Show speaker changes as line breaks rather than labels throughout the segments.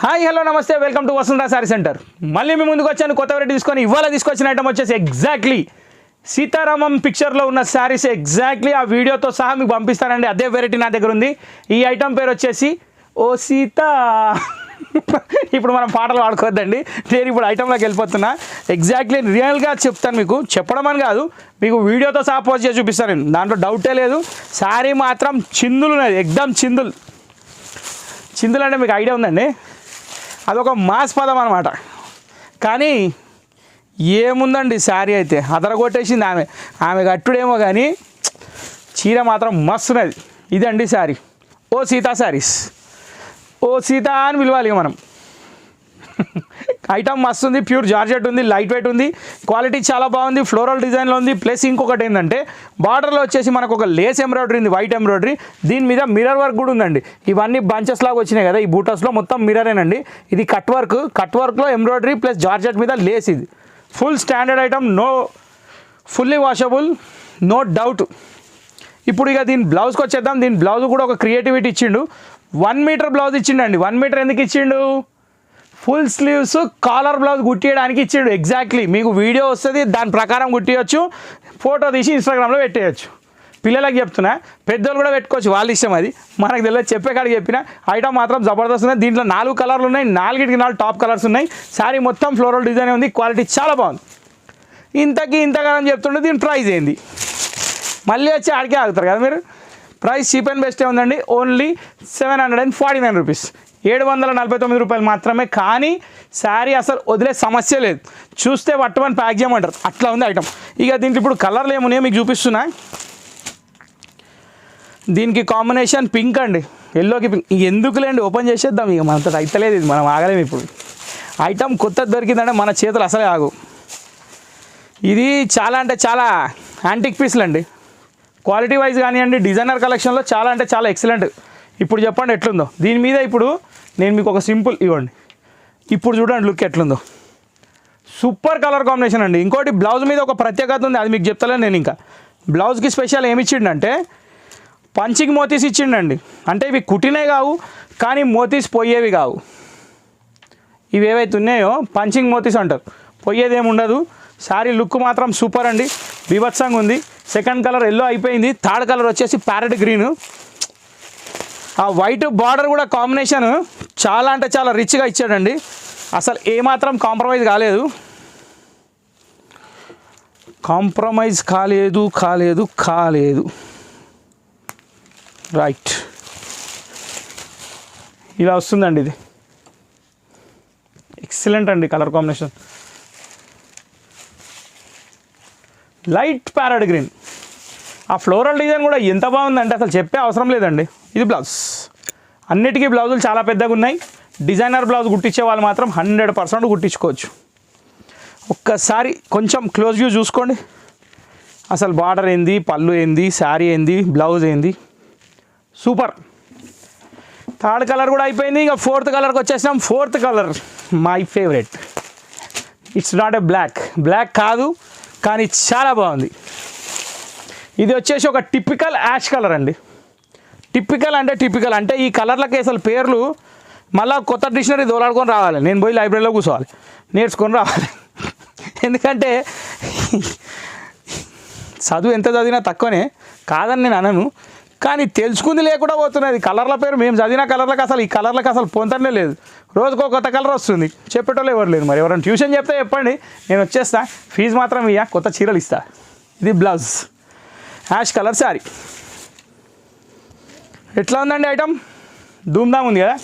Hi hello నమస్తే welcome to Vasundhara sorry centre. మళ్ళీ మీ ముందుకు వచ్చాను కొత్త వెరైటీ తీసుకొని. ఇవాళ తీసుకొచ్చిన ఐటమ్ వచ్చేసి ఎగ్జాక్ట్లీ సీతారామం పిక్చర్లో ఉన్న శారీస్ ఎగ్జాక్ట్లీ ఆ వీడియోతో సహా మీకు పంపిస్తానండి. అదే వెరైటీ నా దగ్గర ఉంది. ఈ ఐటమ్ పేరు వచ్చేసి ఓ సీత. ఇప్పుడు మనం పాటలు పాడుకోవద్దండి, నేను ఇప్పుడు ఐటెంలోకి వెళ్ళిపోతున్నా. ఎగ్జాక్ట్లీ రియల్గా చెప్తాను, మీకు చెప్పడం అని కాదు, మీకు వీడియోతో సహా పోస్ట్ చేసి చూపిస్తాను నేను, దాంట్లో డౌటే లేదు. శారీ మాత్రం చిందులు ఉన్నది, ఎగ్దమ్ చిందులు. చిందులు అంటే మీకు ఐడియా ఉందండి, అదొక మాస్ పదం అనమాట. కానీ ఏముందండి, శారీ అయితే అదరగొట్టేసింది ఆమె కట్టుడేమో కానీ చీర మాత్రం మస్తున్నది. ఇదండి శారీ. ఓ సీతా శారీస్. ఓ సీత అని పిలవాలి మనం. ఐటమ్ మస్తు ఉంది, ప్యూర్ జార్జెట్ ఉంది, లైట్ వెయిట్ ఉంది, క్వాలిటీ చాలా బాగుంది, ఫ్లోరల్ డిజైన్లో ఉంది. ప్లస్ ఇంకొకటి ఏంటంటే బార్డర్లో వచ్చేసి మనకు ఒక లేస్ ఎంబ్రాయిడరీ ఉంది, వైట్ ఎంబ్రాయిడరీ. దీని మీద మిర్రర్ వర్క్ కూడా ఉందండి. ఇవన్నీ బంచెస్ లాగా వచ్చినాయి కదా, ఈ బూటస్లో మొత్తం మిర్రరేనండి. ఇది కట్ వర్క్లో ఎంబ్రాయిడరీ ప్లస్ జార్జెట్ మీద లేస్. ఇది full standard item, fully washable, no doubt. ఇప్పుడు ఇక దీని బ్లౌజ్కి వచ్చేద్దాం. దీని బ్లౌజ్ కూడా ఒక క్రియేటివిటీ ఇచ్చిండు. 1 మీటర్ బ్లౌజ్ ఇచ్చిండండి. 1 మీటర్ ఎందుకు ఇచ్చిండు? ఫుల్ స్లీవ్స్ కాలర్ బ్లౌజ్ కుట్టియడానికి ఇచ్చిండు. ఎగ్జాక్ట్లీ మీకు వీడియో వస్తుంది, దాని ప్రకారం కుట్టియచ్చు, ఫోటో తీసి ఇన్స్టాగ్రామ్లో పెట్టేయచ్చు. పిల్లలకి చెప్తున్నా, పెద్దోళ్ళు కూడా పెట్టుకోవచ్చు, వాళ్ళ ఇష్టం. అది మనకు తెలియదు, చెప్పే కాడికి చెప్పిన. ఐటమ్ మాత్రం జబర్దస్త్ ఉన్నాయి. దీంట్లో 4 కలర్లు ఉన్నాయి, 4కి 4 టాప్ కలర్స్ ఉన్నాయి. శారీ మొత్తం ఫ్లోరల్ డిజైన్ ఉంది, క్వాలిటీ చాలా బాగుంది. ఇంతకాలం చెప్తుండే దీని ప్రైస్ ఏంది? మళ్ళీ వచ్చి ఆడికే ఆగుతారు కదా మీరు. ప్రైస్ చీప్ అండ్ బెస్టే ఉందండి. ఓన్లీ 749 రూపీస్, 749 రూపాయలు మాత్రమే. కానీ శారీ అసలు వదిలే సమస్య లేదు. చూస్తే పట్టుమని ప్యాక్ చేయమంటారు, అట్లా ఉంది ఐటమ్. ఇక దీంట్లో ఇప్పుడు కలర్లు ఏమున్నాయో మీకు చూపిస్తున్నా. దీనికి కాంబినేషన్ పింక్ అండి, ఎల్లోకి పింక్. ఎందుకులేండి, ఓపెన్ చేసేద్దాం. ఇక మనతో అయితలేదు ఇది, మనం ఆగలేము. ఇప్పుడు ఐటమ్ కొత్తది దొరికిందంటే మన చేతులు అసలే ఆగు. ఇది చాలా అంటే చాలా యాంటిక్ పీస్లు అండి. క్వాలిటీ వైజ్ కానివ్వండి, డిజైనర్ కలెక్షన్లో చాలా అంటే చాలా ఎక్సలెంట్. ఇప్పుడు చెప్పండి ఎట్లుందో దీని మీద. ఇప్పుడు నేను మీకు ఒక సింపుల్ ఇవ్వండి, ఇప్పుడు చూడండి లుక్ ఎట్లుందో. సూపర్ కలర్ కాంబినేషన్ అండి. ఇంకోటి బ్లౌజ్ మీద ఒక ప్రత్యేకత ఉంది, అది మీకు చెప్తలేను నేను. ఇంకా బ్లౌజ్కి స్పెషల్ ఏమి ఇచ్చిండంటే పంచింగ్ మోతీస్ ఇచ్చిండండి. అంటే ఇవి కుట్టినవి కావు, కానీ మోతీస్ పోయేవి కావు. ఇవి ఏవైతే ఉన్నాయో పంచింగ్ మోతీస్ అంటారు, పోయేది ఏమి ఉండదు. శారీ లుక్ మాత్రం సూపర్ అండి, బీభత్సంగా ఉంది. సెకండ్ కలర్ ఎల్లో అయిపోయింది, థర్డ్ కలర్ వచ్చేసి ప్యారెట్ గ్రీన్. ఆ వైట్ బార్డర్ కూడా కాంబినేషన్ చాలా అంటే చాలా రిచ్గా ఇచ్చాడండి. అసలు ఏమాత్రం కాంప్రమైజ్ కాలేదు. రైట్, ఇలా వస్తుందండి. ఇది ఎక్సలెంట్ అండి colour combination. Light parrot green, ఆ ఫ్లోరల్ డిజైన్ కూడా ఎంత బాగుందంటే అసలు చెప్పే అవసరం లేదండి. ఇది బ్లౌజ్. అన్నిటికీ బ్లౌజులు చాలా పెద్దగా ఉన్నాయి. డిజైనర్ బ్లౌజ్ కుట్టించే వాళ్ళు మాత్రం 100% కుట్టించుకోవచ్చు. ఒక్కసారి కొంచెం క్లోజ్ వ్యూ చూసుకోండి. అసలు బార్డర్ ఏంది, పళ్ళు ఏంది, శారీ ఏంది, బ్లౌజ్ ఏంది, సూపర్. థర్డ్ కలర్ కూడా అయిపోయింది. ఇక ఫోర్త్ కలర్కి వచ్చేసినాం. Fourth colour my favourite. It's not a black కాదు, కానీ చాలా బాగుంది. ఇది వచ్చేసి ఒక టిపికల్ యాష్ కలర్ అండి. టిపికల్ అంటే ఈ కలర్లకి అసలు పేర్లు మళ్ళీ కొత్త డిక్షనరీ దోలాడుకొని రావాలి. నేను పోయి లైబ్రరీలో కూర్చోవాలి, నేర్చుకొని రావాలి. ఎందుకంటే చదువు ఎంత చదివినా తక్కువనే, కాదని నేను అనను, కానీ తెలుసుకుంది లేకుండా పోతున్నది. కలర్ల పేరు మేము చదివిన కలర్లకు అసలు ఈ కలర్లకు అసలు పొందనే లేదు. రోజుకో కొత్త కలర్ వస్తుంది, చెప్పేటోళ్ళు ఎవరు లేదు. మరి ఎవరైనా ట్యూషన్ చెప్తే చెప్పండి, నేను వచ్చేస్తా. ఫీజు మాత్రం ఇయ్య, కొత్త చీరలు ఇస్తా. ఇది బ్లౌజ్, యాష్ కలర్ శారీ. ఎట్లా ఉందండి ఐటమ్? ధూమ్ధామ్ ఉంది కదా.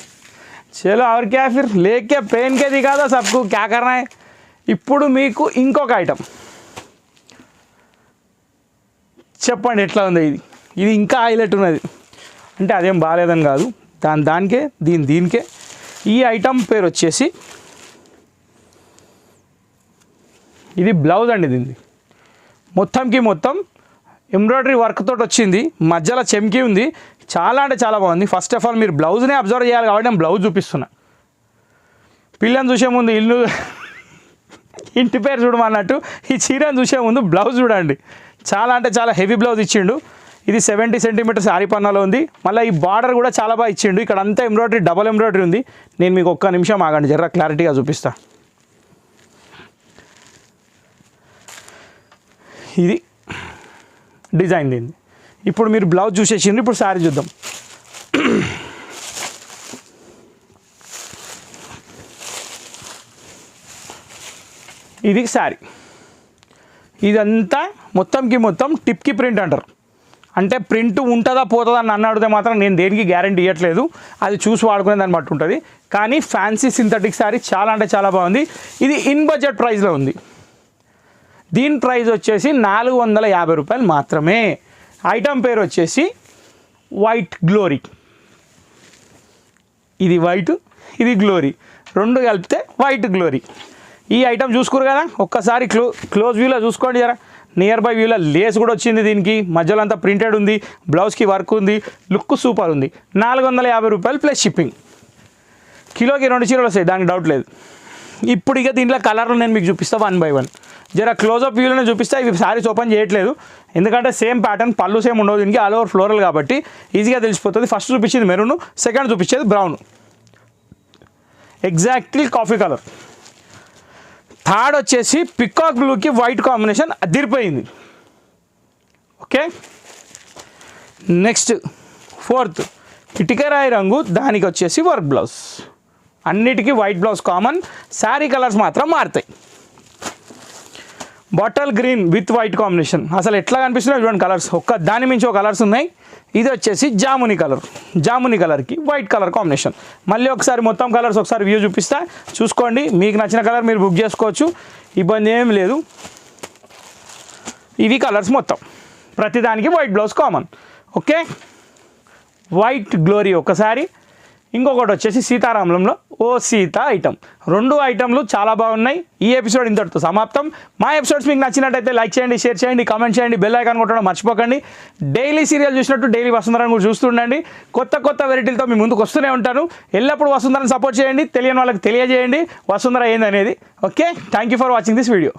చలో और क्या फिर लेके पेन के दिखा दो सबको क्या करना है. ఇప్పుడు మీకు ఇంకొక ఐటమ్ చెప్పండి ఎట్లా ఉంది. ఇది ఇంకా హైలైట్ ఉన్నది. అంటే అదేం బాగాలేదని కాదు, దానికే దీనికే. ఈ ఐటమ్ పేరు వచ్చేసి, ఇది బ్లౌజ్ అండి. దీన్ని మొత్తం ఎంబ్రాయిడరీ వర్క్ తోటి వచ్చింది, మధ్యలో చెమ్కి ఉంది. చాలా అంటే చాలా బాగుంది. ఫస్ట్ ఆఫ్ ఆల్ మీరు బ్లౌజ్నే అబ్జర్వ్ చేయాలి కాబట్టి నేను బ్లౌజ్ చూపిస్తున్నా. పిల్లని చూసే ముందు ఇంటి పేరు చూడమన్నట్టు ఈ చీరను చూసే ముందు బ్లౌజ్ చూడండి. చాలా అంటే చాలా హెవీ బ్లౌజ్ ఇచ్చిండు. ఇది 70 సెంటీమీటర్స్ ఆరి పన్నాలో ఉంది. మళ్ళీ ఈ బార్డర్ కూడా చాలా బాగా ఇచ్చిండు. ఇక్కడ అంతా ఎంబ్రాయిడరీ, డబల్ ఎంబ్రాయిడరీ ఉంది. నేను మీకు ఒక్క నిమిషం ఆగండి, జర క్లారిటీగా చూపిస్తా. ఇది డిజైన్ దీన్ని. ఇప్పుడు మీరు బ్లౌజ్ చూసేసిండ్రు, ఇప్పుడు శారీ చూద్దాం. ఇది శారీ. ఇదంతా మొత్తంకి మొత్తం టిప్కి ప్రింట్ అంటారు. అంటే ప్రింట్ ఉంటుందా పోతుందా అని నన్ను అడిగితే మాత్రం నేను దేనికి గ్యారంటీ ఇవ్వట్లేదు, అది చూసి వాడుకునే దాన్ని బట్టి ఉంటుంది. కానీ ఫ్యాన్సీ సింథటిక్ శారీ చాలా అంటే చాలా బాగుంది. ఇది ఇన్ బడ్జెట్ ప్రైస్లో ఉంది. దీని ప్రైస్ వచ్చేసి 450 రూపాయలు మాత్రమే. ఐటమ్ పేరు వచ్చేసి వైట్ గ్లోరీ. ఇది వైట్, ఇది గ్లోరీ, రెండు కలిపితే వైట్ గ్లోరీ. ఈ ఐటమ్ చూసుకోరు కదా, ఒక్కసారి క్లోజ్ వ్యూలో చూసుకోండి, జరా నియర్ బై వ్యూలో లేస్ కూడా వచ్చింది. దీనికి మధ్యలో అంతా ప్రింటెడ్ ఉంది, బ్లౌజ్కి వర్క్ ఉంది, లుక్ సూపర్ ఉంది. 450 రూపాయలు ప్లస్ షిప్పింగ్. కిలోకి 2 చీరలు వస్తాయి, దానికి డౌట్ లేదు. ఇప్పుడు ఇక దీంట్లో కలర్లు నేను మీకు చూపిస్తాను 1 by 1. జర క్లోజ్అప్ వ్యూలోనే చూపిస్తా. ఇవి శారీస్ ఓపెన్ చేయట్లేదు, ఎందుకంటే సేమ్ ప్యాటర్న్, పళ్ళు సేమ్ ఉండవు దీనికి, ఆల్ ఓవర్ ఫ్లోరల్ కాబట్టి ఈజీగా తెలిసిపోతుంది. ఫస్ట్ చూపించేది మెరూన్, సెకండ్ చూపించేది brown, exactly coffee colour. Third వచ్చేసి పికాక్ బ్లూకి వైట్ కాంబినేషన్ అదిరిపోయింది. ఓకే, నెక్స్ట్ ఫోర్త్ ఇటుకరాయి రంగు, దానికి వచ్చేసి వర్క్ బ్లౌజ్. అన్నిటికీ white blouse common, sari colours మాత్రం మారుతాయి. Bottle green with white combination, అసలు ఎట్లా కనిపిస్తున్నాయి చూడండి కలర్స్, ఒక్క దాని మించి ఒక కలర్స్ ఉన్నాయి. ఇది వచ్చేసి జాముని కలర్, జాముని కలర్కి వైట్ కలర్ కాంబినేషన్. మళ్ళీ ఒకసారి మొత్తం కలర్స్ ఒకసారి వ్యూ చూపిస్తా, చూసుకోండి. మీకు నచ్చిన కలర్ మీరు బుక్ చేసుకోవచ్చు, ఇబ్బంది ఏం లేదు. ఇవి కలర్స్ మొత్తం, ప్రతిదానికి white blouse common. Okay, white glory ఒకసారి, ఇంకొకటి వచ్చేసి సీతారాములంలో ఓ సీత ఐటమ్. 2 ఐటమ్లు చాలా బాగున్నాయి. ఈ ఎపిసోడ్ ఇంతటితో సమాప్తం. మా ఎపిసోడ్స్ మీకు నచ్చినట్టయితే లైక్ చేయండి, షేర్ చేయండి, కామెంట్ చేయండి, బెల్ ఐకాన్ కొట్టడం మర్చిపోకండి. డైలీ సీరియల్ చూసినట్టు డైలీ వసుంధరని కూడా చూస్తుండండి. కొత్త వెరైటీలతో మీ ముందుకు వస్తూనే ఉంటాను. ఎల్లప్పుడూ వసుంధరని సపోర్ట్ చేయండి, తెలియని వాళ్ళకి తెలియజేయండి వసుంధర ఏందనేది. Okay, thank you for watching this video.